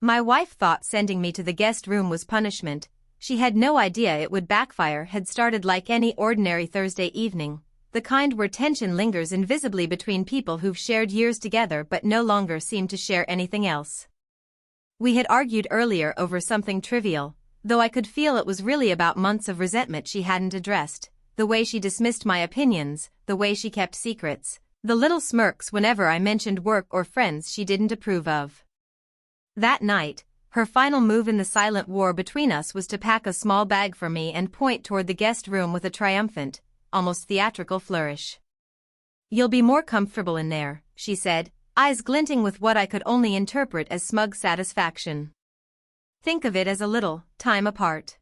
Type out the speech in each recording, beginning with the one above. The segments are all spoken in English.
My wife thought sending me to the guest room was punishment. She had no idea it would backfire. Had started like any ordinary Thursday evening, the kind where tension lingers invisibly between people who've shared years together but no longer seem to share anything else. We had argued earlier over something trivial, though I could feel it was really about months of resentment she hadn't addressed, the way she dismissed my opinions, the way she kept secrets, the little smirks whenever I mentioned work or friends she didn't approve of. That night, her final move in the silent war between us was to pack a small bag for me and point toward the guest room with a triumphant, almost theatrical flourish. "You'll be more comfortable in there," she said, eyes glinting with what I could only interpret as smug satisfaction. "Think of it as a little time apart."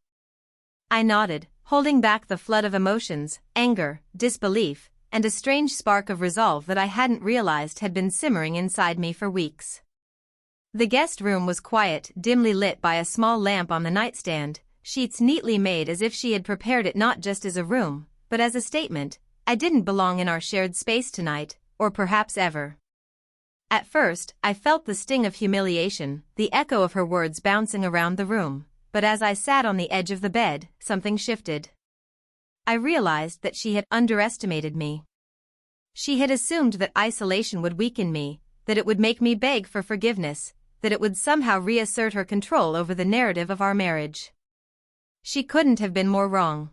I nodded, holding back the flood of emotions, anger, disbelief, and a strange spark of resolve that I hadn't realized had been simmering inside me for weeks. The guest room was quiet, dimly lit by a small lamp on the nightstand, sheets neatly made as if she had prepared it not just as a room, but as a statement: I didn't belong in our shared space tonight, or perhaps ever. At first, I felt the sting of humiliation, the echo of her words bouncing around the room, but as I sat on the edge of the bed, something shifted. I realized that she had underestimated me. She had assumed that isolation would weaken me, that it would make me beg for forgiveness, that it would somehow reassert her control over the narrative of our marriage. She couldn't have been more wrong.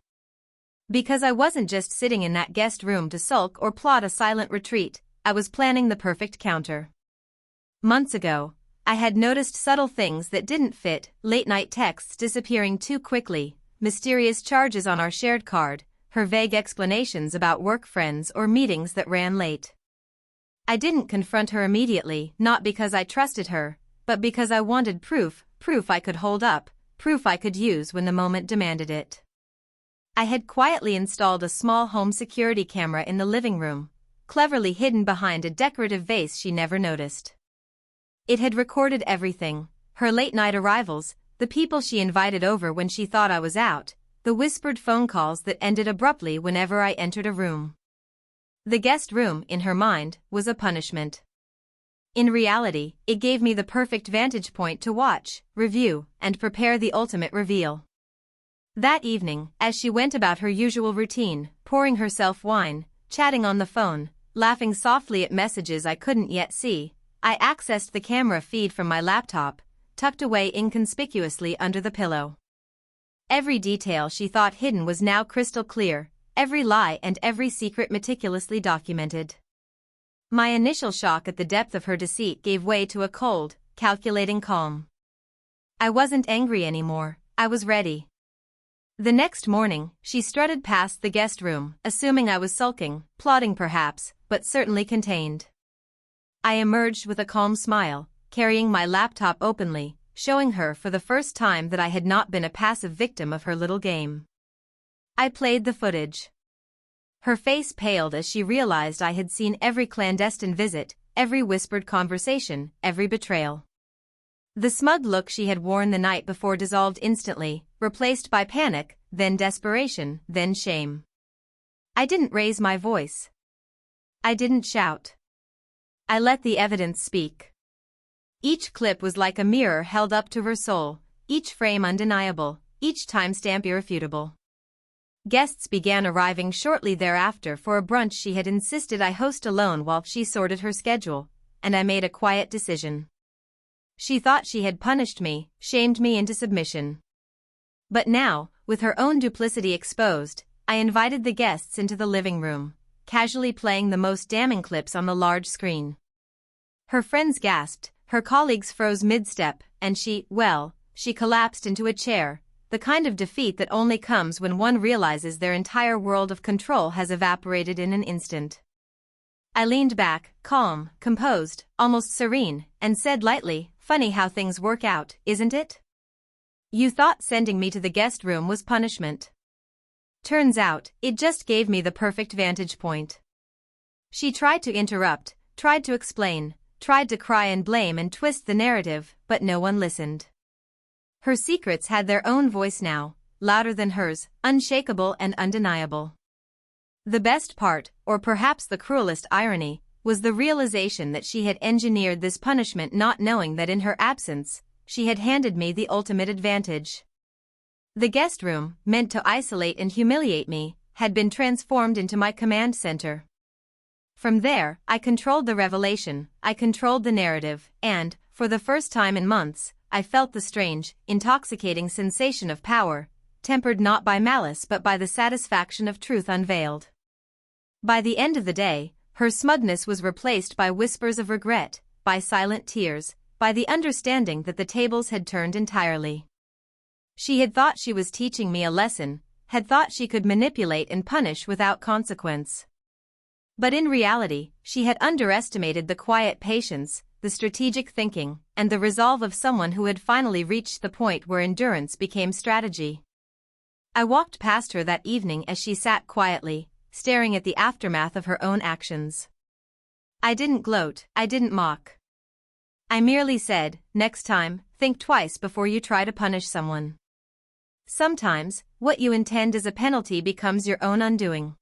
Because I wasn't just sitting in that guest room to sulk or plot a silent retreat, I was planning the perfect counter. Months ago, I had noticed subtle things that didn't fit: late-night texts disappearing too quickly, mysterious charges on our shared card, her vague explanations about work friends or meetings that ran late. I didn't confront her immediately, not because I trusted her, but because I wanted proof I could hold up, proof I could use when the moment demanded it. I had quietly installed a small home security camera in the living room, cleverly hidden behind a decorative vase she never noticed. It had recorded everything: her late-night arrivals, the people she invited over when she thought I was out, the whispered phone calls that ended abruptly whenever I entered a room. The guest room, in her mind, was a punishment. In reality, it gave me the perfect vantage point to watch, review, and prepare the ultimate reveal. That evening, as she went about her usual routine, pouring herself wine, chatting on the phone, laughing softly at messages I couldn't yet see, I accessed the camera feed from my laptop, tucked away inconspicuously under the pillow. Every detail she thought hidden was now crystal clear, every lie and every secret meticulously documented. My initial shock at the depth of her deceit gave way to a cold, calculating calm. I wasn't angry anymore, I was ready. The next morning, she strutted past the guest room, assuming I was sulking, plotting perhaps, but certainly contained. I emerged with a calm smile, carrying my laptop openly, showing her for the first time that I had not been a passive victim of her little game. I played the footage. Her face paled as she realized I had seen every clandestine visit, every whispered conversation, every betrayal. The smug look she had worn the night before dissolved instantly, replaced by panic, then desperation, then shame. I didn't raise my voice. I didn't shout. I let the evidence speak. Each clip was like a mirror held up to her soul, each frame undeniable, each timestamp irrefutable. Guests began arriving shortly thereafter for a brunch she had insisted I host alone while she sorted her schedule, and I made a quiet decision. She thought she had punished me, shamed me into submission. But now, with her own duplicity exposed, I invited the guests into the living room, casually playing the most damning clips on the large screen. Her friends gasped, her colleagues froze mid-step, and she collapsed into a chair, the kind of defeat that only comes when one realizes their entire world of control has evaporated in an instant. I leaned back, calm, composed, almost serene, and said lightly, "Funny how things work out, isn't it? You thought sending me to the guest room was punishment. Turns out, it just gave me the perfect vantage point." She tried to interrupt, tried to explain, tried to cry and blame and twist the narrative, but no one listened. Her secrets had their own voice now, louder than hers, unshakable and undeniable. The best part, or perhaps the cruelest irony, was the realization that she had engineered this punishment not knowing that in her absence, she had handed me the ultimate advantage. The guest room, meant to isolate and humiliate me, had been transformed into my command center. From there, I controlled the revelation, I controlled the narrative, and, for the first time in months, I felt the strange, intoxicating sensation of power, tempered not by malice but by the satisfaction of truth unveiled. By the end of the day, her smugness was replaced by whispers of regret, by silent tears, by the understanding that the tables had turned entirely. She had thought she was teaching me a lesson, had thought she could manipulate and punish without consequence. But in reality, she had underestimated the quiet patience, the strategic thinking, and the resolve of someone who had finally reached the point where endurance became strategy. I walked past her that evening as she sat quietly, staring at the aftermath of her own actions. I didn't gloat, I didn't mock. I merely said, next time, think twice before you try to punish someone. Sometimes, what you intend as a penalty becomes your own undoing.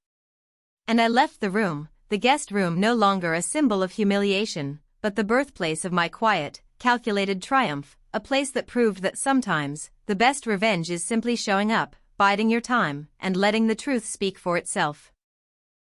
And I left the room, the guest room no longer a symbol of humiliation, but the birthplace of my quiet, calculated triumph, a place that proved that sometimes, the best revenge is simply showing up, biding your time, and letting the truth speak for itself.